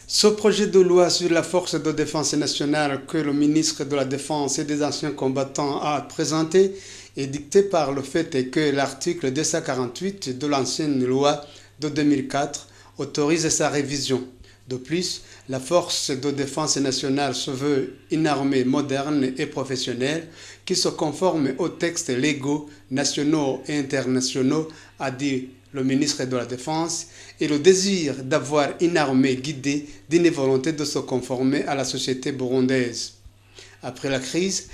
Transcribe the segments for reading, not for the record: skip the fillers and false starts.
Ce projet de loi sur la force de défense nationale que le ministre de la Défense et des anciens combattants a présenté est dicté par le fait que l'article 248 de l'ancienne loi de 2004 autorise sa révision. De plus, la force de défense nationale se veut une armée moderne et professionnelle qui se conforme aux textes légaux, nationaux et internationaux, a dit le ministre de la Défense, et le désir d'avoir une armée guidée d'une volonté de se conformer à la société burundaise. Après la crise,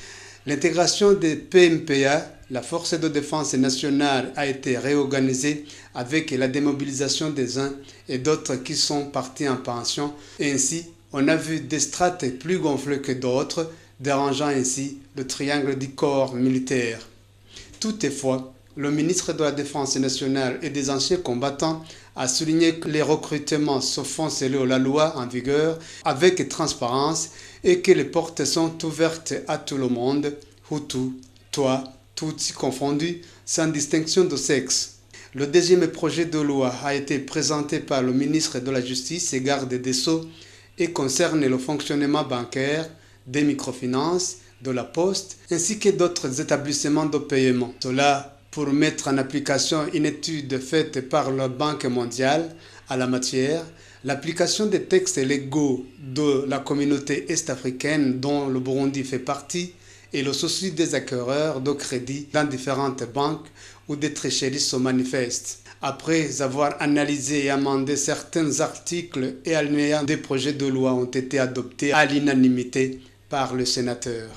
l'intégration des PMPA, la force de défense nationale, a été réorganisée avec la démobilisation des uns et d'autres qui sont partis en pension. Et ainsi, on a vu des strates plus gonflées que d'autres, dérangeant ainsi le triangle du corps militaire. Toutefois, le ministre de la Défense nationale et des anciens combattants a souligné que les recrutements se font selon la loi en vigueur avec transparence et que les portes sont ouvertes à tout le monde, Hutu, Twa, Tutsi confondus, sans distinction de sexe. Le deuxième projet de loi a été présenté par le ministre de la Justice et garde des Sceaux et concerne le fonctionnement bancaire, des microfinances, de la poste, ainsi que d'autres établissements de paiement. Cela pour mettre en application une étude faite par la Banque mondiale à la matière, l'application des textes légaux de la communauté est-africaine dont le Burundi fait partie et le souci des acquéreurs de crédit dans différentes banques où des tricheries se manifestent. Après avoir analysé et amendé certains articles et alinéas des projets de loi ont été adoptés à l'unanimité par le sénateur.